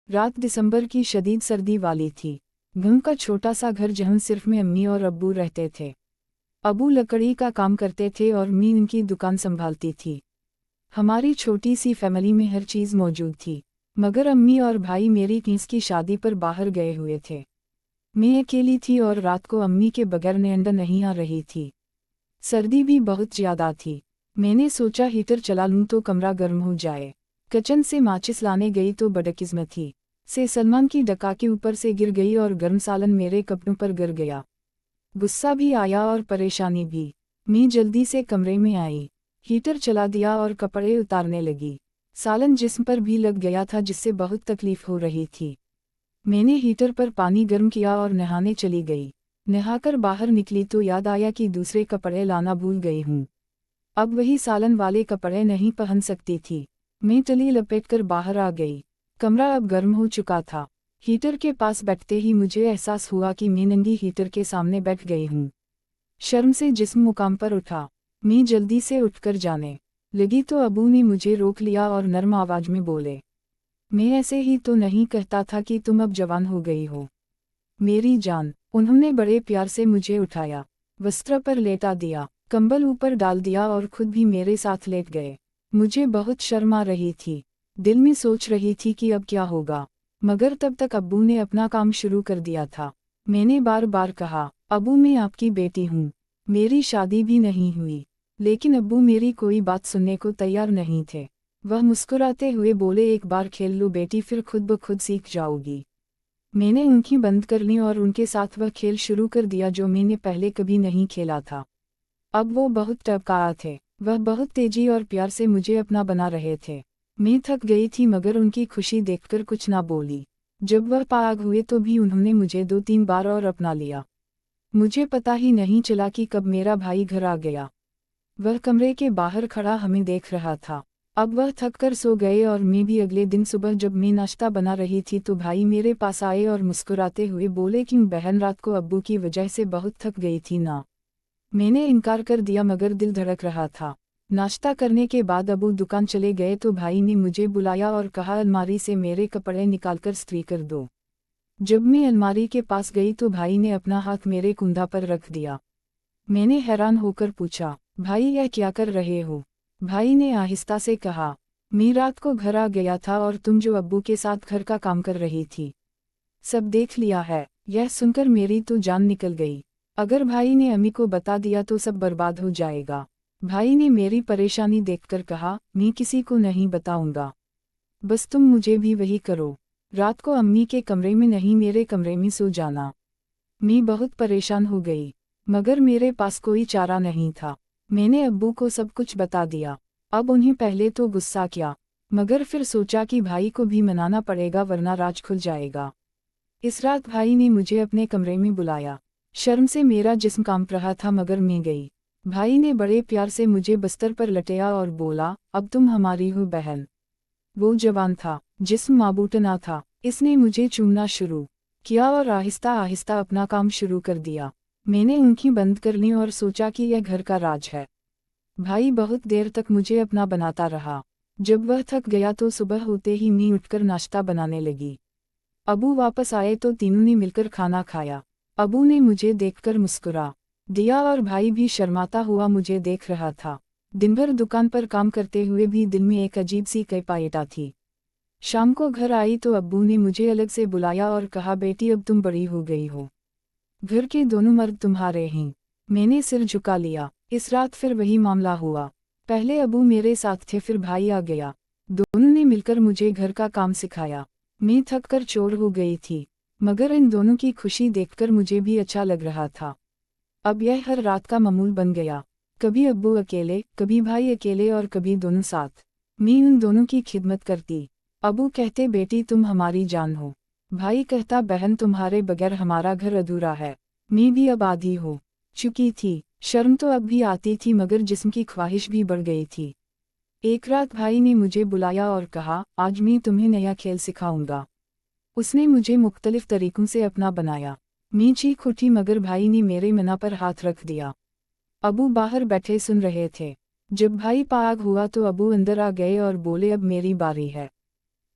रात दिसंबर की शदीद सर्दी वाली थी। गांव का छोटा सा घर जहां सिर्फ मैं अम्मी और अब्बू रहते थे। अब्बू लकड़ी का काम करते थे और अम्मी उनकी दुकान संभालती थी। हमारी छोटी सी फैमिली में हर चीज़ मौजूद थी, मगर अम्मी और भाई मेरी कीस की शादी पर बाहर गए हुए थे। मैं अकेली थी और रात को अम्मी के बगैर नींद नहीं आ रही थी। सर्दी भी बहुत ज़्यादा थी। मैंने सोचा हीटर चला लूँ तो कमरा गर्म हो जाए। किचन से माचिस लाने गई तो बदकिस्मत थी से सलमान की डकाकी ऊपर से गिर गई और गर्म सालन मेरे कपड़ों पर गिर गया। गुस्सा भी आया और परेशानी भी। मैं जल्दी से कमरे में आई, हीटर चला दिया और कपड़े उतारने लगी। सालन जिस्म पर भी लग गया था जिससे बहुत तकलीफ हो रही थी। मैंने हीटर पर पानी गर्म किया और नहाने चली गई। नहाकर बाहर निकली तो याद आया कि दूसरे कपड़े लाना भूल गई हूँ। अब वही सालन वाले कपड़े नहीं पहन सकती थी। मैं टली लपेटकर बाहर आ गई। कमरा अब गर्म हो चुका था। हीटर के पास बैठते ही मुझे एहसास हुआ कि मैं नंगी हीटर के सामने बैठ गई हूँ। शर्म से जिस्म मुकाम पर उठा। मैं जल्दी से उठकर जाने लगी तो अबू ने मुझे रोक लिया और नर्म आवाज में बोले, मैं ऐसे ही तो नहीं कहता था कि तुम अब जवान हो गई हो मेरी जान। उन्होंने बड़े प्यार से मुझे उठाया, वस्त्र पर लेटा दिया, कंबल ऊपर डाल दिया और खुद भी मेरे साथ लेट गए। मुझे बहुत शर्म आ रही थी। दिल में सोच रही थी कि अब क्या होगा, मगर तब तक अब्बू ने अपना काम शुरू कर दिया था। मैंने बार बार कहा, अब्बू मैं आपकी बेटी हूँ, मेरी शादी भी नहीं हुई। लेकिन अब्बू मेरी कोई बात सुनने को तैयार नहीं थे। वह मुस्कुराते हुए बोले, एक बार खेल लो बेटी, फिर खुद ब खुद सीख जाओगी। मैंने उनकी बंद कर ली और उनके साथ वह खेल शुरू कर दिया जो मैंने पहले कभी नहीं खेला था। अब वो बहुत टपकाए थे। वह बहुत तेजी और प्यार से मुझे अपना बना रहे थे। मैं थक गई थी मगर उनकी खुशी देखकर कुछ ना बोली। जब वह पाग हुए तो भी उन्होंने मुझे 2-3 बार और अपना लिया। मुझे पता ही नहीं चला कि कब मेरा भाई घर आ गया। वह कमरे के बाहर खड़ा हमें देख रहा था। अब वह थक कर सो गए और मैं भी। अगले दिन सुबह जब मैं नाश्ता बना रही थी तो भाई मेरे पास आए और मुस्कुराते हुए बोले, क्यों बहन, रात को अब्बू की वजह से बहुत थक गई थी ना। मैंने इनकार कर दिया मगर दिल धड़क रहा था। नाश्ता करने के बाद अब्बू दुकान चले गए तो भाई ने मुझे बुलाया और कहा, अलमारी से मेरे कपड़े निकालकर स्त्री कर दो। जब मैं अलमारी के पास गई तो भाई ने अपना हाथ मेरे कुंधा पर रख दिया। मैंने हैरान होकर पूछा, भाई यह क्या कर रहे हो? भाई ने आहिस्ता से कहा, मैं रात को घर आ गया था और तुम जो अब्बू के साथ घर का काम कर रही थी, सब देख लिया है। यह सुनकर मेरी तो जान निकल गई। अगर भाई ने अम्मी को बता दिया तो सब बर्बाद हो जाएगा। भाई ने मेरी परेशानी देखकर कहा, मैं किसी को नहीं बताऊंगा, बस तुम मुझे भी वही करो। रात को अम्मी के कमरे में नहीं मेरे कमरे में सो जाना। मैं बहुत परेशान हो गई, मगर मेरे पास कोई चारा नहीं था। मैंने अब्बू को सब कुछ बता दिया। अब उन्हें पहले तो गुस्सा किया, मगर फिर सोचा कि भाई को भी मनाना पड़ेगा वरना राज खुल जाएगा। इस रात भाई ने मुझे अपने कमरे में बुलाया। शर्म से मेरा जिस्म कांप रहा था मगर मैं गई। भाई ने बड़े प्यार से मुझे बिस्तर पर लटेया और बोला, अब तुम हमारी हो बहन। वो जवान था, जिस्म माबूटना था। इसने मुझे चूमना शुरू किया और आहिस्ता आहिस्ता अपना काम शुरू कर दिया। मैंने आँखें बंद कर लीं और सोचा कि यह घर का राज है। भाई बहुत देर तक मुझे अपना बनाता रहा। जब वह थक गया तो सुबह होते ही मैं उठकर नाश्ता बनाने लगी। अबू वापस आए तो तीनों ने मिलकर खाना खाया। अबू ने मुझे देखकर मुस्कुरा दिया और भाई भी शर्माता हुआ मुझे देख रहा था। दिन भर दुकान पर काम करते हुए भी दिल में एक अजीब सी कयपायता थी। शाम को घर आई तो अब्बू ने मुझे अलग से बुलाया और कहा, बेटी अब तुम बड़ी हो गई हो, घर के दोनों मर्द तुम्हारे हैं। मैंने सिर झुका लिया। इस रात फिर वही मामला हुआ। पहले अबू मेरे साथ थे, फिर भाई आ गया। दोनों ने मिलकर मुझे घर का काम सिखाया। मैं थक कर चोर हो गई थी, मगर इन दोनों की खुशी देखकर मुझे भी अच्छा लग रहा था। अब यह हर रात का मामूल बन गया। कभी अब्बू अकेले, कभी भाई अकेले और कभी दोनों साथ। मैं उन दोनों की खिदमत करती। अबू कहते, बेटी तुम हमारी जान हो। भाई कहता, बहन तुम्हारे बगैर हमारा घर अधूरा है। मैं भी अब आधी हो चुकी थी। शर्म तो अब भी आती थी मगर जिस्म की ख्वाहिश भी बढ़ गई थी। एक रात भाई ने मुझे बुलाया और कहा, आज मैं तुम्हें नया खेल सिखाऊंगा। उसने मुझे मुख्तलिफ तरीकों से अपना बनाया। मैं चीख उठी मगर भाई ने मेरे मना पर हाथ रख दिया। अबू बाहर बैठे सुन रहे थे। जब भाई पाग हुआ तो अबू अंदर आ गए और बोले, अब मेरी बारी है।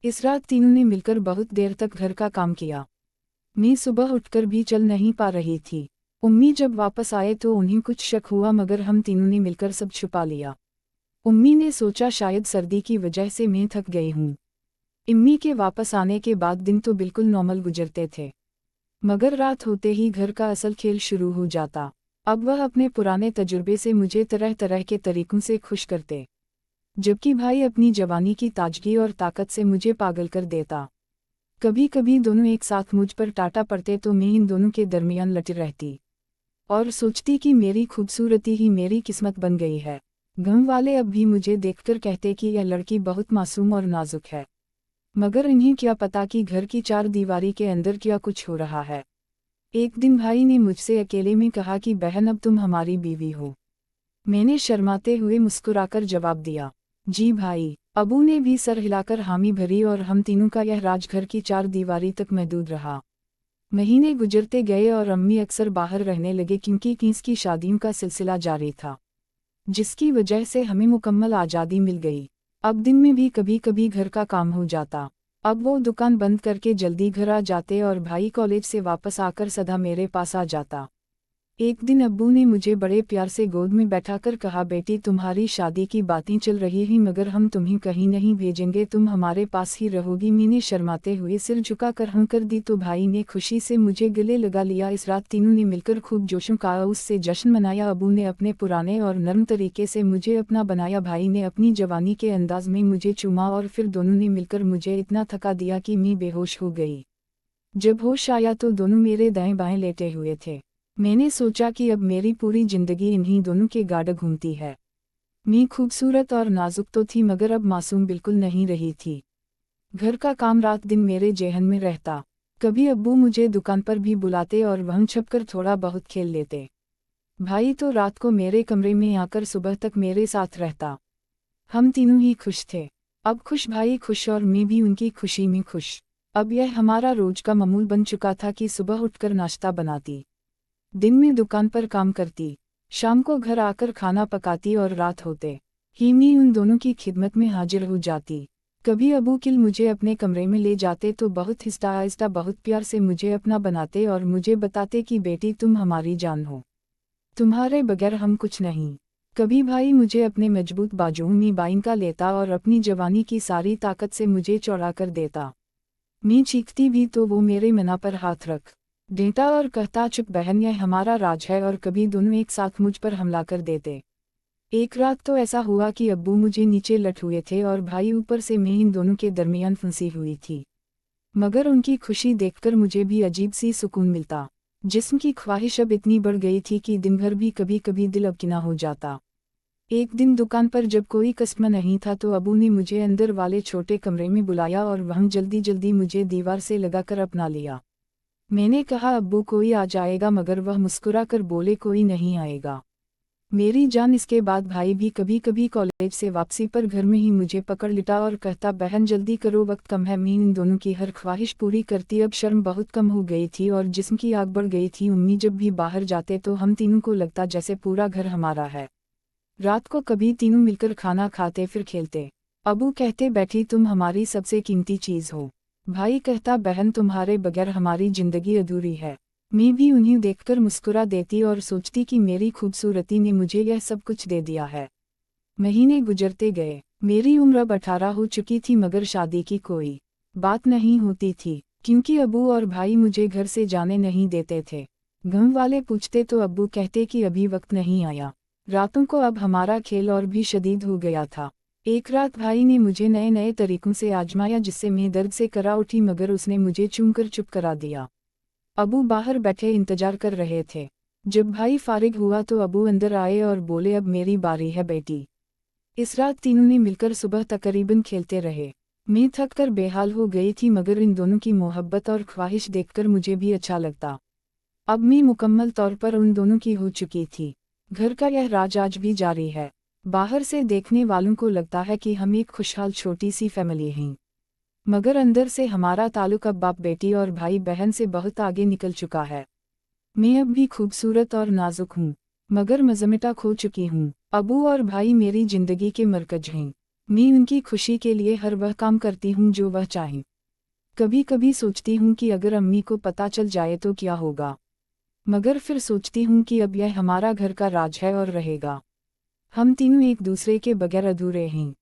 इस रात तीनों ने मिलकर बहुत देर तक घर का काम किया। मैं सुबह उठकर भी चल नहीं पा रही थी। उम्मी जब वापस आए तो उन्हें कुछ शक हुआ, मगर हम तीनों ने मिलकर सब छुपा लिया। उम्मी ने सोचा शायद सर्दी की वजह से मैं थक गई हूँ। इम्मी के वापस आने के बाद दिन तो बिल्कुल नॉर्मल गुजरते थे, मगर रात होते ही घर का असल खेल शुरू हो जाता। अब वह अपने पुराने तजुर्बे से मुझे तरह तरह के तरीकों से खुश करते, जबकि भाई अपनी जवानी की ताजगी और ताकत से मुझे पागल कर देता। कभी कभी दोनों एक साथ मुझ पर टाटा पड़ते तो मैं इन दोनों के दरमियान लटी रहती और सोचती कि मेरी खूबसूरती ही मेरी किस्मत बन गई है। गांव वाले अब भी मुझे देखकर कहते कि यह लड़की बहुत मासूम और नाजुक है, मगर इन्हें क्या पता कि घर की चार दीवारी के अंदर क्या कुछ हो रहा है। एक दिन भाई ने मुझसे अकेले में कहा कि बहन, अब तुम हमारी बीवी हो। मैंने शर्माते हुए मुस्कुराकर जवाब दिया, जी भाई। अबू ने भी सर हिलाकर हामी भरी और हम तीनों का यह राज घर की चार दीवारी तक महदूद रहा। महीने गुजरते गए और अम्मी अक्सर बाहर रहने लगे, क्योंकि कीस की शादियों का सिलसिला जारी था, जिसकी वजह से हमें मुकम्मल आज़ादी मिल गई। अब दिन में भी कभी कभी घर का काम हो जाता। अब वो दुकान बंद करके जल्दी घर आ जाते और भाई कॉलेज से वापस आकर सदा मेरे पास आ जाता। एक दिन अब्बू ने मुझे बड़े प्यार से गोद में बैठाकर कहा, बेटी तुम्हारी शादी की बातें चल रही हैं, मगर हम तुम्हें कहीं नहीं भेजेंगे, तुम हमारे पास ही रहोगी। मैंने शर्माते हुए सिर झुकाकर हाँ कर दी तो भाई ने खुशी से मुझे गले लगा लिया। इस रात तीनों ने मिलकर खूब जोशों का उससे जश्न मनाया। अब्बू ने अपने पुराने और नर्म तरीके से मुझे अपना बनाया, भाई ने अपनी जवानी के अंदाज में मुझे चूमा और फिर दोनों ने मिलकर मुझे इतना थका दिया कि मैं बेहोश हो गई। जब होश आया तो दोनों मेरे दाएं बाएं लेटे हुए थे। मैंने सोचा कि अब मेरी पूरी जिंदगी इन्हीं दोनों के गार्ड घूमती है। मैं खूबसूरत और नाजुक तो थी, मगर अब मासूम बिल्कुल नहीं रही थी। घर का काम रात दिन मेरे जेहन में रहता। कभी अब्बू मुझे दुकान पर भी बुलाते और वहीं छुपकर थोड़ा बहुत खेल लेते। भाई तो रात को मेरे कमरे में आकर सुबह तक मेरे साथ रहता। हम तीनों ही खुश थे। अब खुश भाई खुश और मैं भी उनकी खुशी में खुश। अब यह हमारा रोज का मामूल बन चुका था कि सुबह उठकर नाश्ता बनाती, दिन में दुकान पर काम करती, शाम को घर आकर खाना पकाती और रात होते ही मैं उन दोनों की खिदमत में हाजिर हो जाती। कभी अबू किल मुझे अपने कमरे में ले जाते तो बहुत हिस्सा आहिस्ता बहुत प्यार से मुझे अपना बनाते और मुझे बताते कि बेटी तुम हमारी जान हो, तुम्हारे बगैर हम कुछ नहीं। कभी भाई मुझे अपने मजबूत बाजुओं में बाइंका लेता और अपनी जवानी की सारी ताकत से मुझे चौड़ा कर देता। मैं चीखती भी तो वो मेरे मना पर हाथ रख देता और कहता, चुप बहन, यह हमारा राज है। और कभी दोनों एक साथ मुझ पर हमला कर देते। एक रात तो ऐसा हुआ कि अब्बू मुझे नीचे लट हुए थे और भाई ऊपर से मैं इन दोनों के दरमियान फंसी हुई थी, मगर उनकी खुशी देखकर मुझे भी अजीब सी सुकून मिलता। जिस्म की ख्वाहिश अब इतनी बढ़ गई थी कि दिन भर भी कभी कभी दिल अबकिना हो जाता। एक दिन दुकान पर जब कोई कस्टमर नहीं था तो अबू ने मुझे अंदर वाले छोटे कमरे में बुलाया और वहाँ जल्दी जल्दी मुझे दीवार से लगाकर अपना लिया। मैंने कहा, अब्बू कोई आ जाएगा, मगर वह मुस्कुरा कर बोले, कोई नहीं आएगा मेरी जान। इसके बाद भाई भी कभी कभी कॉलेज से वापसी पर घर में ही मुझे पकड़ लिटा और कहता, बहन जल्दी करो, वक्त कम है। मैं इन दोनों की हर ख्वाहिश पूरी करती। अब शर्म बहुत कम हो गई थी और जिस्म की आग बढ़ गई थी। उम्मी जब भी बाहर जाते तो हम तीनों को लगता जैसे पूरा घर हमारा है। रात को कभी तीनों मिलकर खाना खाते फिर खेलते। अबू कहते, बैठी तुम हमारी सबसे कीमती चीज़ हो। भाई कहता, बहन तुम्हारे बगैर हमारी जिंदगी अधूरी है। मैं भी उन्हें देखकर मुस्कुरा देती और सोचती कि मेरी खूबसूरती ने मुझे यह सब कुछ दे दिया है। महीने गुजरते गए। मेरी उम्र अब 18 हो चुकी थी, मगर शादी की कोई बात नहीं होती थी, क्योंकि अबू और भाई मुझे घर से जाने नहीं देते थे। गांव वाले पूछते तो अब्बू कहते कि अभी वक्त नहीं आया। रातों को अब हमारा खेल और भी शदीद हो गया था। एक रात भाई ने मुझे नए नए तरीकों से आजमाया, जिससे मैं दर्द से करा उठी, मगर उसने मुझे चूमकर चुप करा दिया। अबू बाहर बैठे इंतजार कर रहे थे। जब भाई फारिग हुआ तो अबू अंदर आए और बोले, अब मेरी बारी है बेटी। इस रात तीनों ने मिलकर सुबह तकरीबन खेलते रहे। मैं थक कर बेहाल हो गई थी, मगर इन दोनों की मोहब्बत और ख्वाहिश देखकर मुझे भी अच्छा लगता। अब मैं मुकम्मल तौर पर उन दोनों की हो चुकी थी। घर का यह राज आज भी जारी है। बाहर से देखने वालों को लगता है कि हम एक खुशहाल छोटी सी फैमिली हैं, मगर अंदर से हमारा ताल्लुक अब बाप बेटी और भाई बहन से बहुत आगे निकल चुका है। मैं अब भी खूबसूरत और नाजुक हूँ, मगर मज़मिटा खो चुकी हूँ। अबू और भाई मेरी जिंदगी के मरकज हैं। मैं उनकी खुशी के लिए हर वह काम करती हूँ जो वह चाहें। कभी कभी सोचती हूँ कि अगर अम्मी को पता चल जाए तो क्या होगा, मगर फिर सोचती हूँ कि अब यह हमारा घर का राज है और रहेगा। हम तीनों एक दूसरे के बगैर अधूरे हैं।